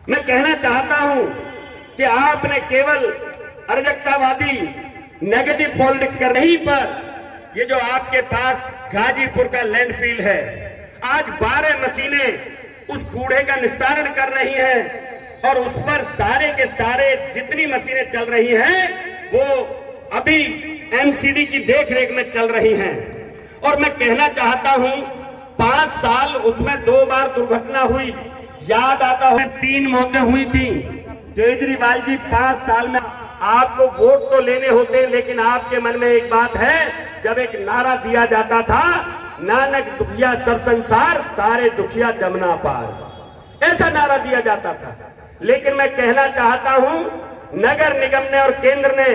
मैं कहना चाहता हूं कि आपने केवल अराजकतावादी नेगेटिव पॉलिटिक्स कर नहीं, पर ये जो आपके पास गाजीपुर का लैंडफिल है, आज 12 मशीनें उस कूड़े का निस्तारण कर रही हैं और उस पर सारे के सारे जितनी मशीनें चल रही हैं वो अभी एमसीडी की देखरेख में चल रही हैं। और मैं कहना चाहता हूं 5 साल उसमें 2 बार दुर्घटना हुई, याद आता है 3 मौतें हुई थी। केजरीवाल जी 5 साल में आपको वोट तो लेने होते हैं, लेकिन आपके मन में एक बात है, जब एक नारा दिया जाता था नानक दुखिया सब संसार सारे दुखिया जमुना पार, ऐसा नारा दिया जाता था। लेकिन मैं कहना चाहता हूं नगर निगम ने और केंद्र ने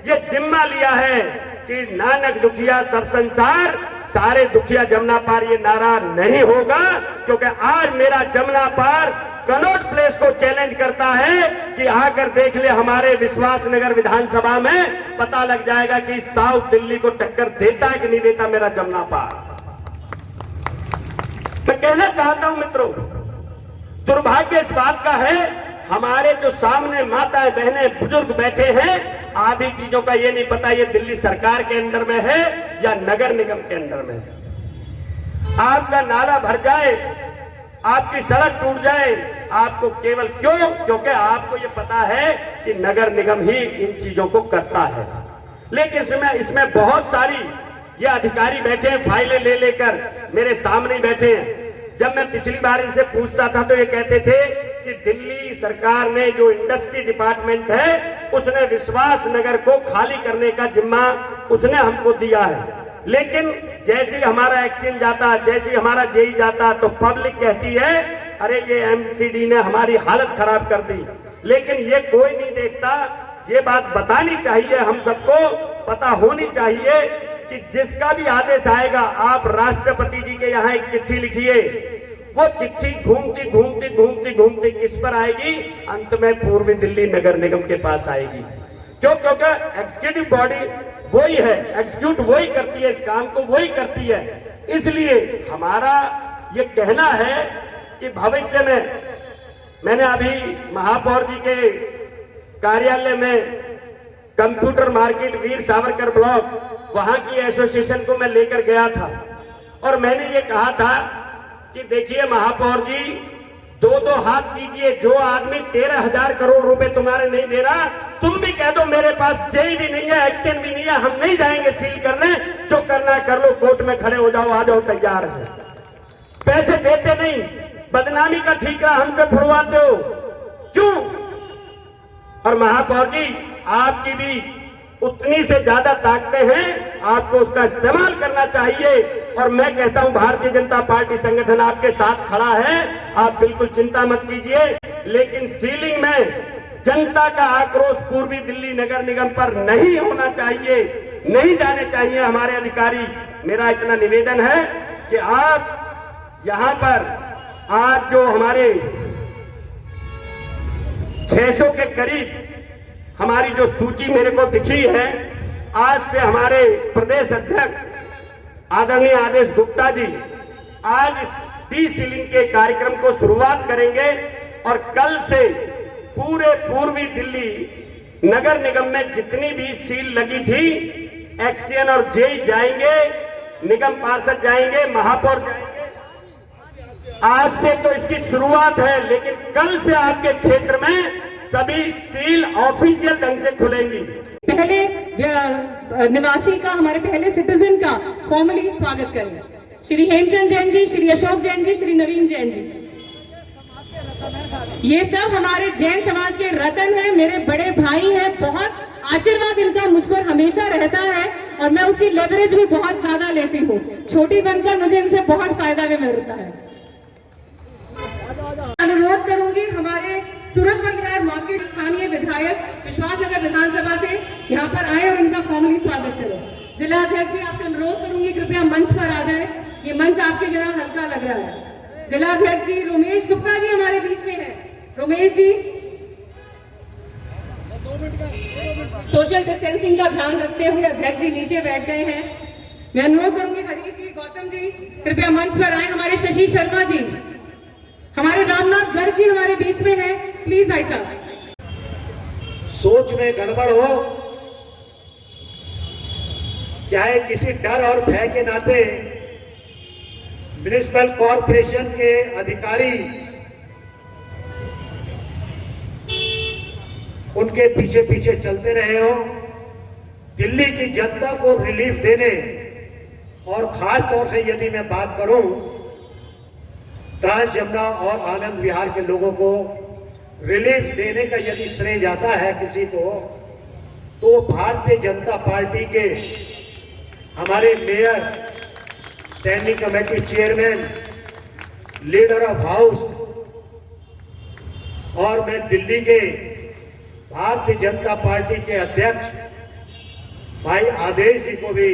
ये जिम्मा लिया है कि नानक दुखिया सब संसार सारे दुखिया जमुना पार ये नारा नहीं होगा, क्योंकि आज मेरा जमुना पार कनॉट प्लेस को चैलेंज करता है कि आकर देख ले हमारे विश्वास नगर विधानसभा में, पता लग जाएगा कि साउथ दिल्ली को टक्कर देता है कि नहीं देता मेरा जमुना पार। मैं कहना चाहता हूं मित्रों, दुर्भाग्य इस बात का है हमारे जो सामने माताएं बहनें बुजुर्ग बैठे हैं, आधी चीजों का ये नहीं पता ये दिल्ली सरकार के अंडर में है या नगर निगम के अंडर में है। आपका नाला भर जाए, आपकी सड़क टूट जाए, आपको केवल क्यों? क्योंकि आपको ये पता है कि नगर निगम ही इन चीजों को करता है। लेकिन इसमें बहुत सारी ये अधिकारी बैठे हैं, फाइलें ले लेकर मेरे सामने बैठे हैं। जब मैं पिछली बार इनसे पूछता था तो ये कहते थे कि दिल्ली सरकार ने जो इंडस्ट्री डिपार्टमेंट है उसने विश्वास नगर को खाली करने का जिम्मा उसने हमको दिया है। लेकिन जैसे ही हमारा एक्शन जाता, जैसे ही हमारा जेई जाता, तो पब्लिक कहती है अरे ये एमसीडी ने हमारी हालत खराब कर दी। लेकिन ये कोई नहीं देखता। ये बात बतानी चाहिए, हम सबको पता होनी चाहिए कि जिसका भी आदेश आएगा, आप राष्ट्रपति जी के यहाँ एक चिट्ठी लिखिए, वो चिट्ठी घूमती घूमती घूमती घूमती किस पर आएगी? अंत में पूर्वी दिल्ली नगर निगम के पास आएगी। क्योंकि एग्जीक्यूटिव बॉडी वही है, एग्जीक्यूट वही करती है, इस काम को वही करती है। इसलिए हमारा ये कहना है कि भविष्य में, मैंने अभी महापौर जी के कार्यालय में computer market Veer Savarkar block वहां की एसोसिएशन को मैं लेकर गया था और मैंने ये कहा था कि देखिए महापौर जी, 2-2 हाथ कीजिए, जो आदमी 13,000 करोड़ रुपए तुम्हारे नहीं दे रहा, तुम भी कह दो मेरे पास जेई भी नहीं है, एक्शन भी नहीं है, हम नहीं जाएंगे सील करने, जो करना कर लो, कोर्ट में खड़े हो जाओ, आ जाओ, तैयार है। पैसे देते नहीं, बदनामी का ठीकरा हमसे फुड़वाते हो, क्यों? और महापौर जी आपकी भी उतनी से ज्यादा ताकतें हैं, आपको उसका इस्तेमाल करना चाहिए। और मैं कहता हूं भारतीय जनता पार्टी संगठन आपके साथ खड़ा है, आप बिल्कुल चिंता मत कीजिए। लेकिन सीलिंग में जनता का आक्रोश पूर्वी दिल्ली नगर निगम पर नहीं होना चाहिए, नहीं जाने चाहिए हमारे अधिकारी। मेरा इतना निवेदन है कि आप यहां पर आज जो हमारे 600 के करीब हमारी जो सूची मेरे को दिखी है, आज से हमारे प्रदेश अध्यक्ष आदरणीय आदेश गुप्ता जी आज इस डी सीलिंग के कार्यक्रम को शुरुआत करेंगे और कल से पूरे पूर्वी दिल्ली नगर निगम में जितनी भी सील लगी थी, एक्शन और जेई जाएंगे, निगम पार्षद जाएंगे, महापौर जाएंगे। आज से तो इसकी शुरुआत है, लेकिन कल से आपके क्षेत्र में सभी सील ऑफिशियल ढंग से खुलेंगी। पहले निवासी का, हमारे पहले सिटीजन का फॉर्मली स्वागत करें। श्री हेमचंद जैन जी, श्री अशोक जैन जी, श्री नवीन जैन जी, ये सब हमारे जैन समाज के रतन हैं, मेरे बड़े भाई हैं। बहुत आशीर्वाद इनका मुझ पर हमेशा रहता है और मैं उसकी लेवरेज भी बहुत ज्यादा लेती हूँ। छोटी बनकर मुझे इनसे बहुत फायदा भी मिलता है। अनुरोध करूंगी हमारे सूरजमल बिहार मार्केट स्थानीय विधायक विश्वासनगर विधानसभा से यहाँ पर आए और इनका फॉर्मली स्वागत करें। जिला अध्यक्ष जी आपसे अनुरोध करूंगी कृपया मंच पर आ जाए, ये मंच आपके बिना हल्का लग रहा है। जिला अध्यक्ष जी रोमेश गुप्ता जी हमारे बीच में है। रोमेश जी, सोशल डिस्टेंसिंग का ध्यान रखते हुए अध्यक्ष जी नीचे बैठ गए हैं। मैं अनुरोध करूंगी हरीश जी, गौतम जी कृपया मंच पर आए। हमारे शशि शर्मा जी, हमारे रामनाथ गर्ग जी हमारे बीच में हैं। प्लीज भाई साहब। सोच में गड़बड़ हो, चाहे किसी डर और भय के नाते म्युनिसिपल कॉरपोरेशन के अधिकारी उनके पीछे पीछे चलते रहे हो, दिल्ली की जनता को रिलीफ देने और खास तौर से यदि मैं बात करूं ट्रांस यमुना और आनंद विहार के लोगों को रिलीफ देने का यदि श्रेय जाता है किसी को, तो भारतीय जनता पार्टी के हमारे mayor, standing committee chairman, leader of house और मैं दिल्ली के भारतीय जनता पार्टी के अध्यक्ष भाई आदेश जी को भी,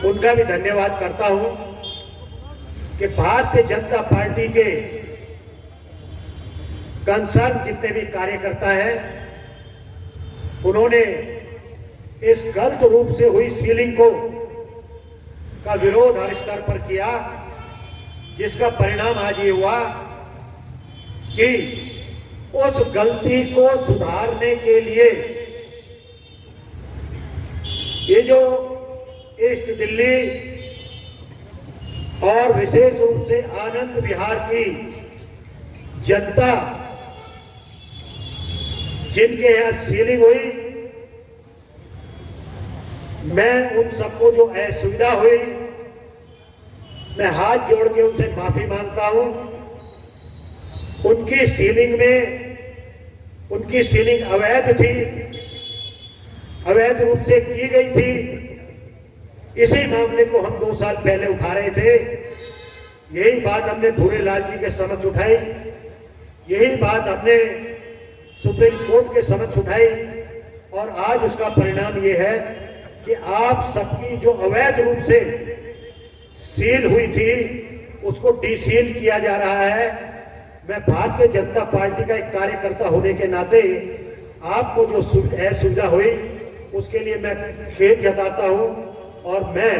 उनका भी धन्यवाद करता हूं कि भारतीय जनता पार्टी के कंसर्न जितने भी कार्यकर्ता हैं, उन्होंने इस गलत रूप से हुई सीलिंग का विरोध हर स्तर पर किया, जिसका परिणाम आज ये हुआ कि उस गलती को सुधारने के लिए ये जो ईस्ट दिल्ली और विशेष रूप से आनंद विहार की जनता जिनके यहां सीलिंग हुई, मैं उन सबको जो असुविधा हुई, मैं हाथ जोड़ के उनसे माफी मांगता हूं। उनकी सीलिंग अवैध थी, अवैध रूप से की गई थी। इसी मामले को हम 2 साल पहले उठा रहे थे। यही बात हमने भूरेलाल जी के समक्ष उठाई, यही बात हमने सुप्रीम कोर्ट के समक्ष उठाई और आज उसका परिणाम ये है कि आप सबकी जो अवैध रूप से सील हुई थी उसको डीसील किया जा रहा है। मैं भारतीय जनता पार्टी का एक कार्यकर्ता होने के नाते आपको जो असुविधा हुई उसके लिए मैं खेद जताता हूं और मैं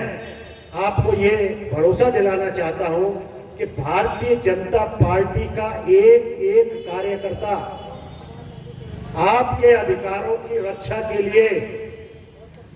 आपको ये भरोसा दिलाना चाहता हूं कि भारतीय जनता पार्टी का एक एक कार्यकर्ता आपके अधिकारों की रक्षा के लिए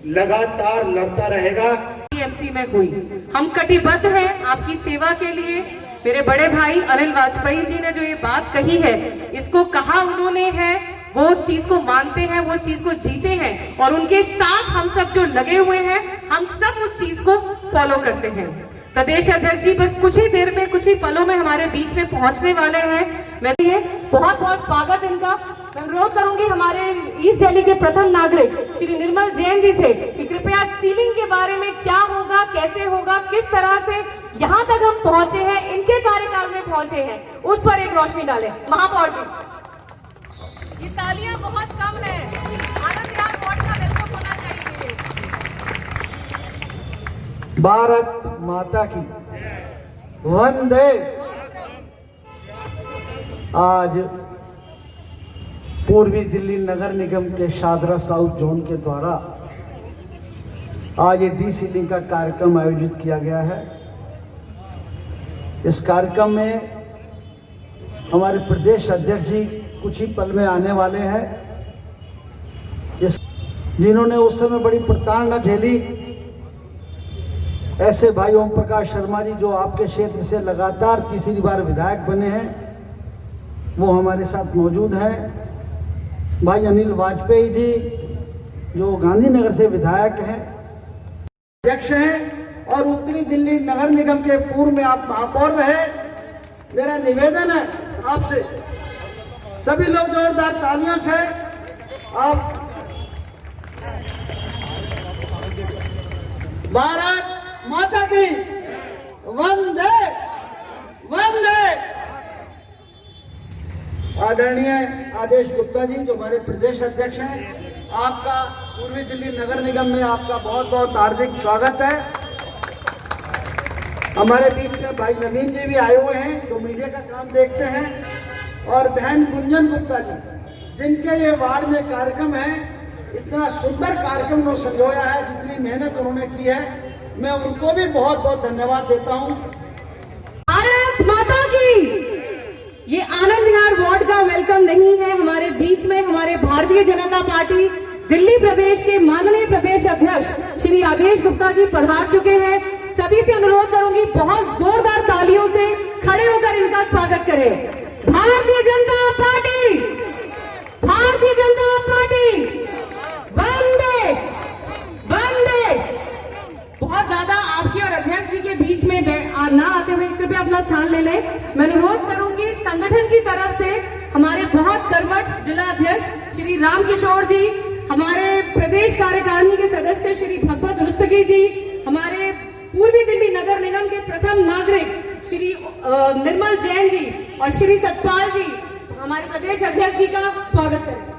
लगातार लड़ता रहेगा। टीएमसी में कोई, हम कटिबद्ध हैं आपकी सेवा के लिए। मेरे बड़े भाई अनिल वाजपेयी जी ने जो ये बात कही है, इसको कहा उन्होंने है, वो उस चीज को मानते हैं, वो उस चीज को जीते हैं और उनके साथ हम सब जो लगे हुए हैं, हम सब उस चीज को फॉलो करते हैं। प्रदेश अध्यक्ष जी बस कुछ ही देर में, कुछ ही पलों में हमारे बीच में पहुंचने वाले हैं। मैं ये बहुत बहुत स्वागत इनका। मैं अनुरोध करूंगी हमारे ईस्ट दिल्ली के प्रथम नागरिक श्री निर्मल जैन जी से कि कृपया सीलिंग के बारे में क्या होगा, कैसे होगा, किस तरह से यहाँ तक हम पहुंचे हैं, इनके कार्यकाल में पहुंचे हैं, उस पर एक रोशनी डालें। महापौर जी, ये तालियां बहुत कम है, आनंद विहार बोर्ड का वेलकम होना चाहिए। भारत माता की वंदे। आज पूर्वी दिल्ली नगर निगम के शादरा साउथ जोन के द्वारा आज ये डीसीलिंग का कार्यक्रम आयोजित किया गया है। इस कार्यक्रम में हमारे प्रदेश अध्यक्ष जी कुछ ही पल में आने वाले हैं, जिन्होंने उस समय बड़ी प्रताड़ना झेली। ऐसे भाई ओम प्रकाश शर्मा जी जो आपके क्षेत्र से लगातार तीसरी बार विधायक बने हैं, वो हमारे साथ मौजूद हैं। भाई अनिल वाजपेयी जी जो गांधीनगर से विधायक हैं, अध्यक्ष हैं और उत्तरी दिल्ली नगर निगम के पूर्व में आप महापौर रहे। मेरा निवेदन है आपसे, सभी लोग जोरदार तालियों से आप भारत माता की वंदे वंदे। आदरणीय आदेश गुप्ता जी जो हमारे प्रदेश अध्यक्ष हैं, आपका पूर्वी दिल्ली नगर निगम में आपका बहुत बहुत हार्दिक स्वागत है। हमारे बीच में भाई नवीन जी भी आए हुए हैं जो मीडिया का काम देखते हैं, और बहन गुंजन गुप्ता जी जिनके ये वार्ड में कार्यक्रम है, इतना सुंदर कार्यक्रम उन्होंने संजोया है, जितनी मेहनत उन्होंने की है, मैं उनको भी बहुत बहुत धन्यवाद देता हूँ। भारत माता की, ये आनंद बीच में हमारे भारतीय जनता पार्टी दिल्ली प्रदेश के माननीय प्रदेश अध्यक्ष श्री आदेश गुप्ता जी पधार चुके हैं। सभी से अनुरोध करूंगी बहुत जोरदार तालियों से खड़े होकर इनका स्वागत करें। भारतीय जनता पार्टी, भारतीय जनता पार्टी, वंदे वंदे। बहुत ज्यादा आपके और अध्यक्ष जी के बीच में ना आते हुए कृपया अपना स्थान ले लें। मैं अनुरोध करूंगी संगठन की तरफ से हमारे बहुत कर्मठ जिला अध्यक्ष श्री राम किशोर जी, हमारे प्रदेश कार्यकारिणी के सदस्य श्री भगवत रुस्तगी जी, हमारे पूर्वी दिल्ली नगर निगम के प्रथम नागरिक श्री निर्मल जैन जी और श्री सतपाल जी, हमारे प्रदेश अध्यक्ष जी का स्वागत करें।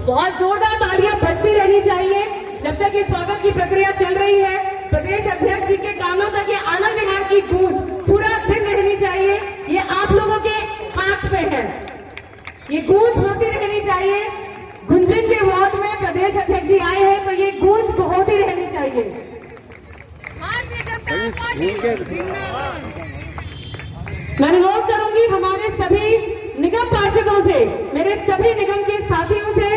बहुत जोरदार तालियां बजती रहनी चाहिए जब तक ये स्वागत की प्रक्रिया चल रही है। प्रदेश अध्यक्ष जी के कानों तक ये आनंद विहार की गूंज पूरा दिन रहनी चाहिए। ये आप लोगों के हाथ में है, ये गूंज होती रहनी चाहिए। गुंजन के वोट में प्रदेश अध्यक्ष जी आए हैं तो ये गूंज होती रहनी चाहिए। भारतीय जनता पार्टी। मैं अनुरोध करूंगी हमारे सभी निगम पार्षदों से, मेरे सभी निगम के साथियों से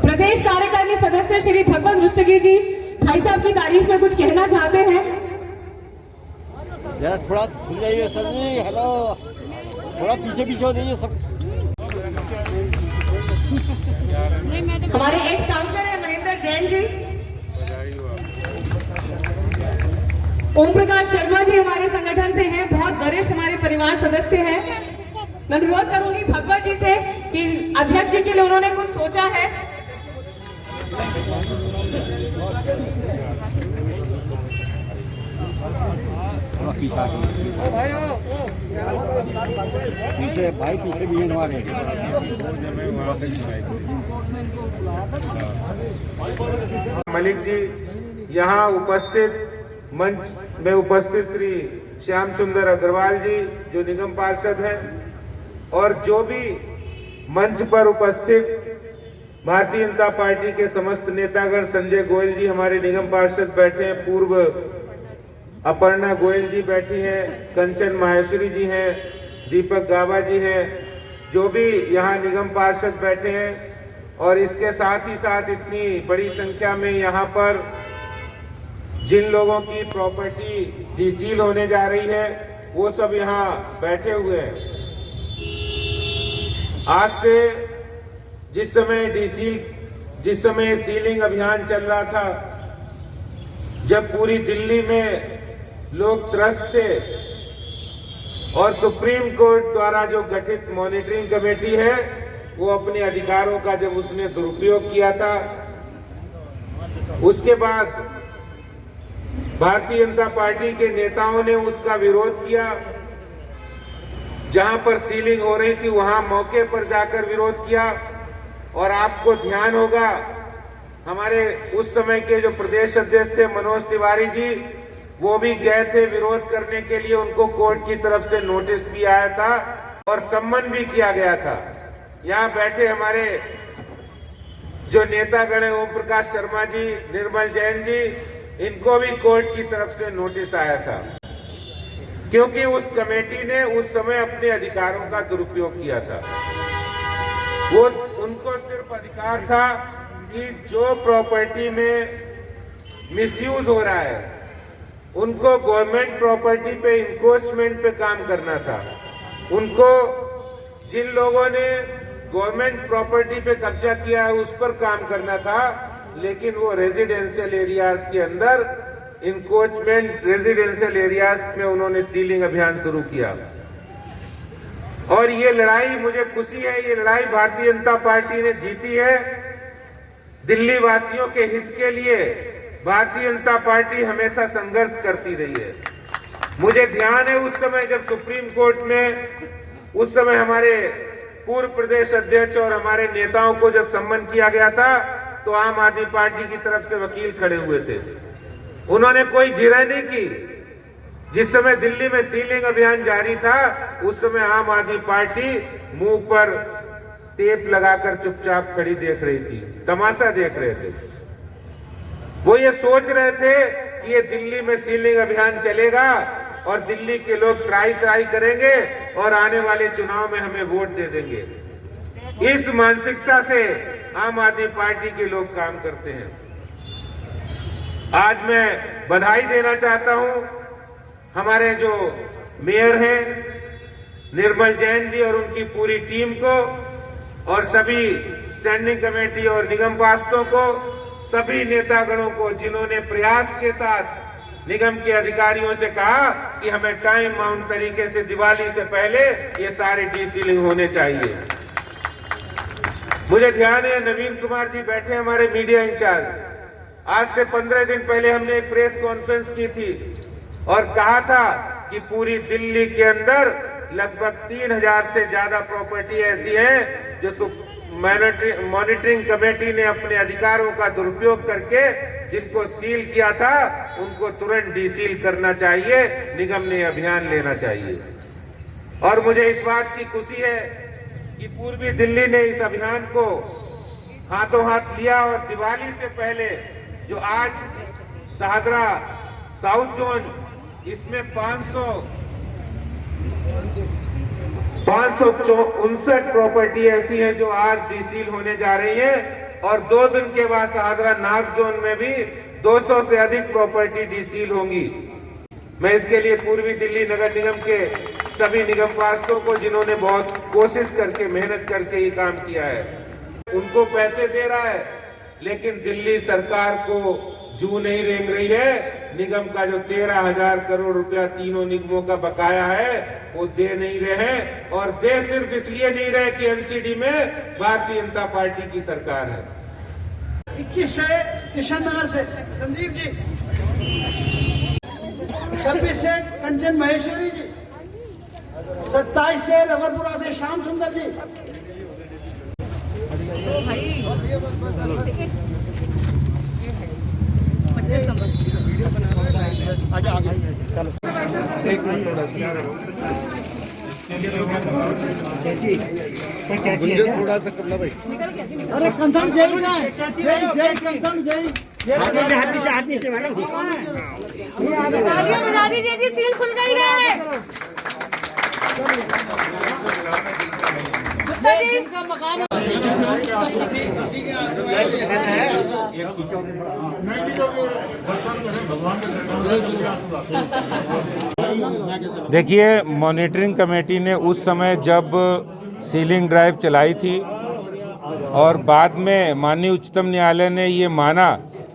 प्रदेश कार्यकारिणी सदस्य श्री भगवत रुस्तगी जी भाई साहब की तारीफ में कुछ कहना चाहते हैं। थोड़ा खुल जाइए सर जी। हेलो, थोड़ा पीछे पीछे हो जाइए सब। हमारे एक्स काउंसलर है महेंद्र जैन जी, ओम प्रकाश शर्मा जी हमारे संगठन से हैं, बहुत वरिष्ठ हमारे परिवार सदस्य हैं। मैं अनुरोध करूंगी भगवत जी से कि अध्यक्ष जी के लिए उन्होंने कुछ सोचा है। पीछे भाई पीछे भी हैं हमारे। मलिक जी, यहाँ उपस्थित मंच में उपस्थित श्री श्याम सुंदर अग्रवाल जी जो निगम पार्षद हैं, और जो भी मंच पर उपस्थित भारतीय जनता पार्टी के समस्त नेतागण, संजय गोयल जी हमारे निगम पार्षद बैठे हैं, पूर्व अपर्णा गोयल जी बैठी हैं, कंचन माहेश्वरी जी हैं, दीपक गाबा जी हैं, जो भी यहाँ निगम पार्षद बैठे हैं, और इसके साथ ही साथ इतनी बड़ी संख्या में यहाँ पर जिन लोगों की प्रॉपर्टी डीसील होने जा रही है वो सब यहाँ बैठे हुए हैं। आज से जिस समय सीलिंग अभियान चल रहा था, जब पूरी दिल्ली में लोग त्रस्त थे और सुप्रीम कोर्ट द्वारा जो गठित मॉनिटरिंग कमेटी है वो अपने अधिकारों का जब उसने दुरुपयोग किया था, उसके बाद भारतीय जनता पार्टी के नेताओं ने उसका विरोध किया। जहां पर सीलिंग हो रही थी वहां मौके पर जाकर विरोध किया। और आपको ध्यान होगा हमारे उस समय के जो प्रदेश अध्यक्ष थे मनोज तिवारी जी, वो भी गए थे विरोध करने के लिए। उनको कोर्ट की तरफ से नोटिस भी आया था और सम्मन भी किया गया था। यहाँ बैठे हमारे जो नेतागण हैं, ओम प्रकाश शर्मा जी, निर्मल जैन जी, इनको भी कोर्ट की तरफ से नोटिस आया था, क्योंकि उस कमेटी ने उस समय अपने अधिकारों का दुरुपयोग किया था। वो उनको सिर्फ अधिकार था कि जो प्रॉपर्टी में मिसयूज हो रहा है उनको गवर्नमेंट प्रॉपर्टी पे इंक्रोचमेंट पे काम करना था। उनको जिन लोगों ने गवर्नमेंट प्रॉपर्टी पे कब्जा किया है उस पर काम करना था, लेकिन वो रेजिडेंशियल एरियाज के अंदर इंक्रोचमेंट रेजिडेंशियल एरियाज में उन्होंने सीलिंग अभियान शुरू किया। और ये लड़ाई, मुझे खुशी है, ये लड़ाई भारतीय जनता पार्टी ने जीती है। दिल्ली वासियों के हित के लिए भारतीय जनता पार्टी हमेशा संघर्ष करती रही है। मुझे ध्यान है उस समय जब सुप्रीम कोर्ट में उस समय हमारे पूर्व प्रदेश अध्यक्ष और हमारे नेताओं को जब सम्मन किया गया था तो आम आदमी पार्टी की तरफ से वकील खड़े हुए थे। उन्होंने कोई जिरह नहीं की, जिस समय दिल्ली में सीलिंग अभियान जारी था उस समय आम आदमी पार्टी मुंह पर टेप लगाकर चुपचाप खड़ी देख रही थी, तमाशा देख रहे थे। वो ये सोच रहे थे कि ये दिल्ली में सीलिंग अभियान चलेगा और दिल्ली के लोग ट्राई करेंगे और आने वाले चुनाव में हमें वोट दे देंगे। इस मानसिकता से आम आदमी पार्टी के लोग काम करते हैं। आज मैं बधाई देना चाहता हूं हमारे जो मेयर हैं निर्मल जैन जी और उनकी पूरी टीम को, और सभी स्टैंडिंग कमेटी और निगम पार्षदों को, सभी नेतागणों को जिन्होंने प्रयास के साथ निगम के अधिकारियों से कहा कि हमें टाइम बाउंड तरीके से दिवाली से पहले ये सारे डीसीलिंग होने चाहिए। मुझे ध्यान है नवीन कुमार जी बैठे हमारे मीडिया इंचार्ज, आज से 15 दिन पहले हमने एक प्रेस कॉन्फ्रेंस की थी और कहा था कि पूरी दिल्ली के अंदर लगभग 3000 से ज्यादा प्रॉपर्टी ऐसी है जो मॉनिटरिंग कमेटी ने अपने अधिकारों का दुरुपयोग करके जिनको सील किया था उनको तुरंत डीसील करना चाहिए, निगम ने अभियान लेना चाहिए। और मुझे इस बात की खुशी है कि पूर्वी दिल्ली ने इस अभियान को हाथों हाथ लिया और दिवाली से पहले जो आज शाहदरा साउथ जोन, इसमें 559 प्रॉपर्टी ऐसी हैं जो आज डीसील होने जा रही है और 2 दिन के बाद शाहदरा नॉर्थ जोन में भी 200 से अधिक प्रॉपर्टी डीसील होंगी। मैं इसके लिए पूर्वी दिल्ली नगर निगम के सभी निगम पार्षदों को, जिन्होंने बहुत कोशिश करके मेहनत करके ये काम किया है, उनको पैसे दे रहा है, लेकिन दिल्ली सरकार को जू नहीं रेंग रही है। निगम का जो 13,000 करोड़ रुपया तीनों निगमों का बकाया है वो दे नहीं रहे हैं, और दे सिर्फ इसलिए नहीं रहे कि एमसीडी में भारतीय जनता पार्टी की सरकार है। 21 से किशन नगर से संदीप जी, 26 से कंचन महेश्वरी जी, 27 से रवरपुरा से श्याम सुंदर जी। थोड़ा सा कर लो भाई। अरे कंसर्न जय का है, जय कंसर्न जय। हाथ नीचे मैडम जी। तालियां बजा दीजिए जी, सील खुल गई है। गुप्ता जी का मकान देखिए, मॉनिटरिंग कमेटी ने उस समय जब सीलिंग ड्राइव चलाई थी और बाद में माननीय उच्चतम न्यायालय ने ये माना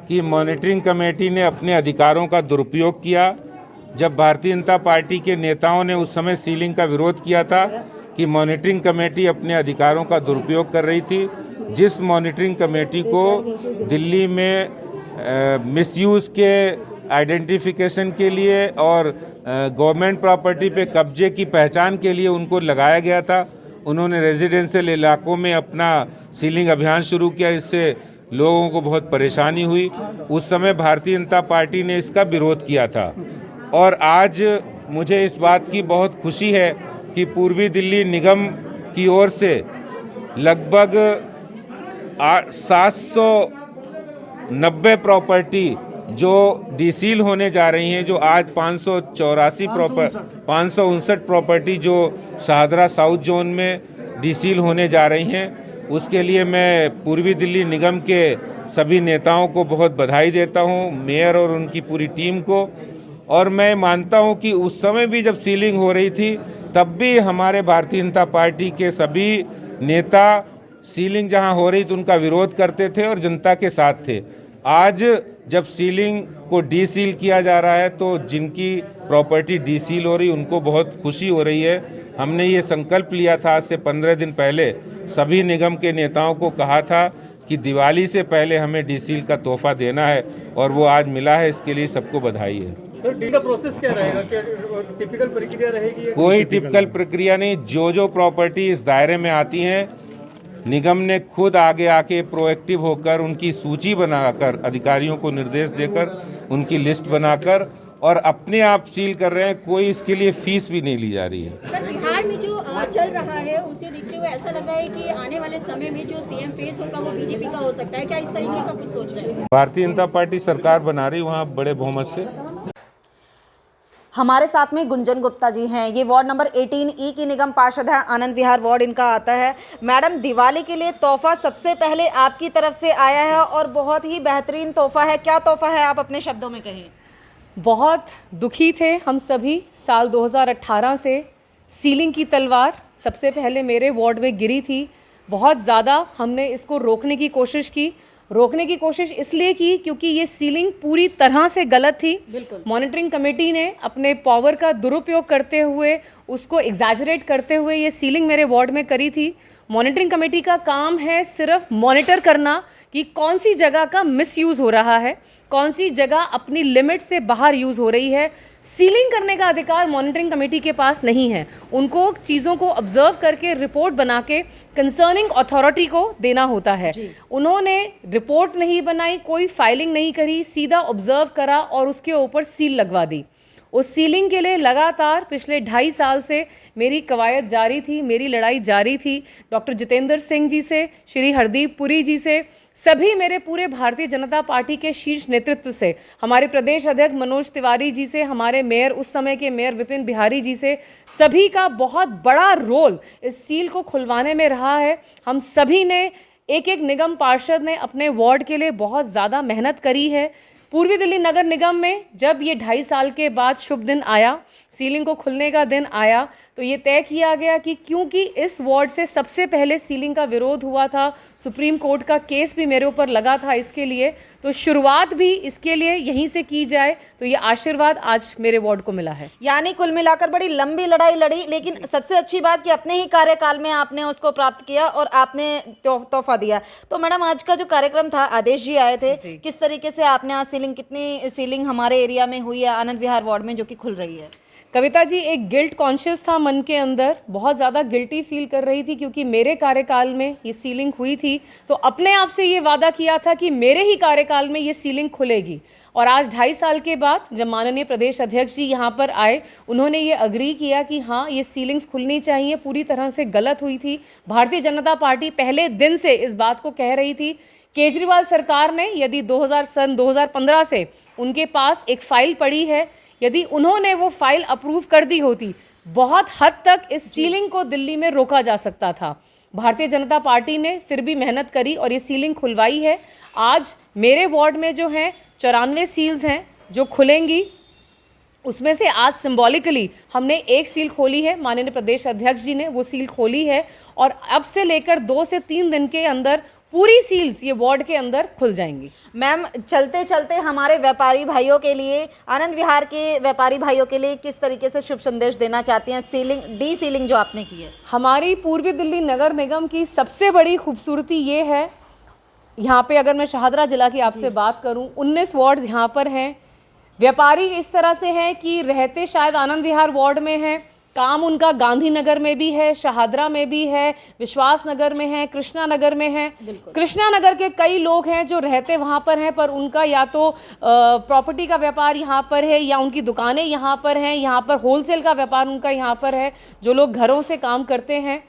कि मॉनिटरिंग कमेटी ने अपने अधिकारों का दुरुपयोग किया, जब भारतीय जनता पार्टी के नेताओं ने उस समय सीलिंग का विरोध किया था कि मॉनिटरिंग कमेटी अपने अधिकारों का दुरुपयोग कर रही थी। जिस मॉनिटरिंग कमेटी को दिल्ली में मिसयूज़ के आइडेंटिफिकेशन के लिए और गवर्नमेंट प्रॉपर्टी पे कब्जे की पहचान के लिए उनको लगाया गया था, उन्होंने रेजिडेंशियल इलाकों में अपना सीलिंग अभियान शुरू किया। इससे लोगों को बहुत परेशानी हुई। उस समय भारतीय जनता पार्टी ने इसका विरोध किया था और आज मुझे इस बात की बहुत खुशी है कि पूर्वी दिल्ली निगम की ओर से लगभग 790 प्रॉपर्टी जो डीसील होने जा रही हैं, जो आज 559 प्रॉपर्टी जो शाहदरा साउथ जोन में डीसील होने जा रही हैं, उसके लिए मैं पूर्वी दिल्ली निगम के सभी नेताओं को बहुत बधाई देता हूं, मेयर और उनकी पूरी टीम को। और मैं मानता हूं कि उस समय भी जब सीलिंग हो रही थी तब भी हमारे भारतीय जनता पार्टी के सभी नेता सीलिंग जहां हो रही तो उनका विरोध करते थे और जनता के साथ थे। आज जब सीलिंग को डीसील किया जा रहा है तो जिनकी प्रॉपर्टी डीसील हो रही उनको बहुत खुशी हो रही है। हमने ये संकल्प लिया था आज से 15 दिन पहले, सभी निगम के नेताओं को कहा था कि दिवाली से पहले हमें डीसील का तोहफा देना है और वो आज मिला है, इसके लिए सबको बधाई है। सर, डील का प्रोसेस क्या रहेगा? क्या टिपिकल प्रक्रिया रहेगी? कोई टिपिकल प्रक्रिया नहीं। जो प्रॉपर्टी इस दायरे में आती हैं, निगम ने खुद आगे आके प्रोएक्टिव होकर उनकी सूची बनाकर, अधिकारियों को निर्देश देकर उनकी लिस्ट बनाकर और अपने आप सील कर रहे हैं, कोई इसके लिए फीस भी नहीं ली जा रही है। सर, बिहार में जो चल रहा है उसे देखते हुए ऐसा लग रहा है कि आने वाले समय में जो सीएम फेस होगा वो बीजेपी का हो सकता है, क्या इस तरीके का कुछ सोच रहे हैं? भारतीय जनता पार्टी सरकार बना रही वहाँ बड़े बहुमत से। हमारे साथ में गुंजन गुप्ता जी हैं, ये वार्ड नंबर 18E की निगम पार्षद है, आनंद विहार वार्ड इनका आता है। मैडम, दिवाली के लिए तोहफा सबसे पहले आपकी तरफ से आया है और बहुत ही बेहतरीन तोहफा है, क्या तोहफा है आप अपने शब्दों में कहें? बहुत दुखी थे हम सभी साल 2018 से। सीलिंग की तलवार सबसे पहले मेरे वार्ड में गिरी थी। बहुत ज़्यादा हमने इसको रोकने की कोशिश इसलिए की क्योंकि ये सीलिंग पूरी तरह से गलत थी। मॉनिटरिंग कमेटी ने अपने पावर का दुरुपयोग करते हुए, उसको एग्जैजरेट करते हुए ये सीलिंग मेरे वार्ड में करी थी। मॉनिटरिंग कमेटी का काम है सिर्फ मॉनिटर करना कि कौन सी जगह का मिसयूज़ हो रहा है, कौन सी जगह अपनी लिमिट से बाहर यूज़ हो रही है। सीलिंग करने का अधिकार मॉनिटरिंग कमेटी के पास नहीं है। उनको चीज़ों को ऑब्जर्व करके रिपोर्ट बना के कंसर्निंग अथॉरिटी को देना होता है। उन्होंने रिपोर्ट नहीं बनाई, कोई फाइलिंग नहीं करी, सीधा ऑब्जर्व करा और उसके ऊपर सील लगवा दी। उस सीलिंग के लिए लगातार पिछले 2.5 साल से मेरी कवायद जारी थी, मेरी लड़ाई जारी थी। डॉक्टर जितेंद्र सिंह जी से, श्री हरदीप पुरी जी से, सभी मेरे पूरे भारतीय जनता पार्टी के शीर्ष नेतृत्व से, हमारे प्रदेश अध्यक्ष मनोज तिवारी जी से, हमारे मेयर, उस समय के मेयर विपिन बिहारी जी से, सभी का बहुत बड़ा रोल इस सील को खुलवाने में रहा है। हम सभी ने, एक एक निगम पार्षद ने अपने वार्ड के लिए बहुत ज़्यादा मेहनत करी है। पूर्वी दिल्ली नगर निगम में जब ये 2.5 साल के बाद शुभ दिन आया, सीलिंग को खुलने का दिन आया, तो ये तय किया गया कि क्योंकि इस वार्ड से सबसे पहले सीलिंग का विरोध हुआ था, सुप्रीम कोर्ट का केस भी मेरे ऊपर लगा था इसके लिए, तो शुरुआत भी इसके लिए यहीं से की जाए। तो ये आशीर्वाद आज मेरे वार्ड को मिला है। यानी कुल मिलाकर बड़ी लंबी लड़ाई लड़ी, लेकिन सबसे अच्छी बात कि अपने ही कार्यकाल में आपने उसको प्राप्त किया और आपने तोहफा दिया। तो मैडम, आज का जो कार्यक्रम था, आदेश जी आए थे, किस तरीके से आपने आज कितनी सीलिंग हमारे एरिया में हुई है आनंद विहार वार्ड में जो कि खुल रही है? कविता जी, एक गिल्ट कॉन्शियस था मन के अंदर, बहुत ज़्यादा गिल्टी फील कर रही थी क्योंकि मेरे कार्यकाल में ये सीलिंग हुई थी। तो अपने आप से ये वादा किया था कि मेरे ही कार्यकाल में ये सीलिंग खुलेगी। और आज 2.5 साल के बाद जब माननीय प्रदेश अध्यक्ष जी यहाँ पर आए, उन्होंने ये अग्री किया कि हाँ, ये सीलिंग्स खुलनी चाहिए, पूरी तरह से गलत हुई थी। भारतीय जनता पार्टी पहले दिन से इस बात को कह रही थी। केजरीवाल सरकार ने यदि 2015 से उनके पास एक फाइल पड़ी है, यदि उन्होंने वो फाइल अप्रूव कर दी होती, बहुत हद तक इस सीलिंग को दिल्ली में रोका जा सकता था। भारतीय जनता पार्टी ने फिर भी मेहनत करी और ये सीलिंग खुलवाई है। आज मेरे वार्ड में जो हैं 94 सील्स हैं जो खुलेंगी, उसमें से आज सिंबॉलिकली हमने एक सील खोली है, माननीय प्रदेश अध्यक्ष जी ने वो सील खोली है और अब से लेकर 2 से 3 दिन के अंदर पूरी सील्स ये वार्ड के अंदर खुल जाएंगी। मैम, चलते चलते हमारे व्यापारी भाइयों के लिए, आनंद विहार के व्यापारी भाइयों के लिए किस तरीके से शुभ संदेश देना चाहती हैं डी सीलिंग जो आपने की है? हमारी पूर्वी दिल्ली नगर निगम की सबसे बड़ी खूबसूरती ये है, यहाँ पे अगर मैं शाहदरा जिला की आपसे बात करूँ, 19 वार्ड यहाँ पर हैं। व्यापारी इस तरह से हैं कि रहते शायद आनंद विहार वार्ड में हैं, काम उनका गांधीनगर में भी है, शाहदरा में भी है, विश्वास नगर में है, कृष्णा नगर में है। कृष्णा नगर के कई लोग हैं जो रहते वहाँ पर हैं, पर उनका या तो प्रॉपर्टी का व्यापार यहाँ पर है या उनकी दुकानें यहाँ पर हैं, यहाँ पर होलसेल का व्यापार उनका यहाँ पर है, जो लोग घरों से काम करते हैं।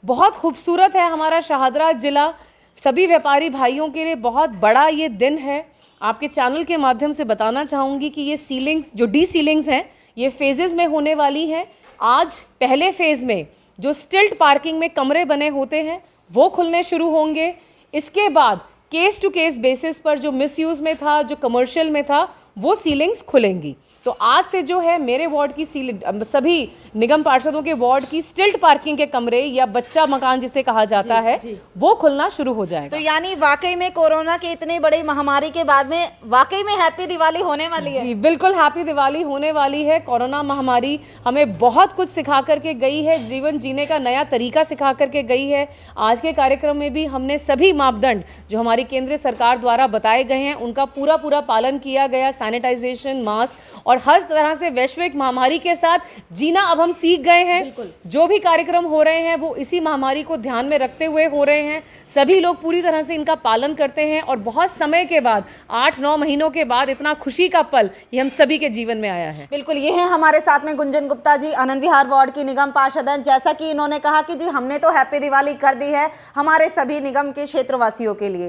बहुत खूबसूरत है हमारा शाहदरा जिला। सभी व्यापारी भाइयों के लिए बहुत बड़ा ये दिन है। आपके चैनल के माध्यम से बताना चाहूँगी कि ये सीलिंग्स, जो डी सीलिंग्स हैं, ये फेजेस में होने वाली हैं। आज पहले फेज़ में जो स्टिल्ट पार्किंग में कमरे बने होते हैं वो खुलने शुरू होंगे। इसके बाद केस टू केस बेसिस पर जो मिसयूज़ में था, जो कमर्शियल में था, वो सीलिंग्स खुलेंगी। तो आज से जो है मेरे वार्ड की सीलिंग, सभी निगम पार्षदों के वार्ड की स्टिल्ट पार्किंग के कमरे या बच्चा मकान जिसे कहा जाता है, वो खुलना शुरू हो जाएगा। तो यानी वाकई में कोरोना की इतनी बड़ी महामारी के बाद में वाकई में हैप्पी दिवाली होने वाली है। जी बिल्कुल, हैप्पी दिवाली होने वाली है। कोरोना महामारी हमें बहुत कुछ सिखा करके गई है, जीवन जीने का नया तरीका सिखा करके गई है। आज के कार्यक्रम में भी हमने सभी मापदंड जो हमारी केंद्रीय सरकार द्वारा बताए गए हैं उनका पूरा पालन किया गया। सैनिटाइजेशन, मास्क और हर तरह से वैश्विक महामारी के साथ जीना अब हम सीख गए हैं। जो भी कार्यक्रम हो रहे हैं वो इसी महामारी को ध्यान में रखते हुए हो रहे हैं। सभी लोग पूरी तरह से इनका पालन करते हैं और बहुत समय के बाद 8-9 महीनों के बाद इतना खुशी का पल ये हम सभी के जीवन में आया है। बिल्कुल, ये है हमारे साथ में गुंजन गुप्ता जी, आनंद विहार वार्ड की निगम पार्षद हैं। जैसा कि इन्होंने कहा कि जी हमने तो हैप्पी दिवाली कर दी है हमारे सभी निगम के क्षेत्रवासियों के लिए।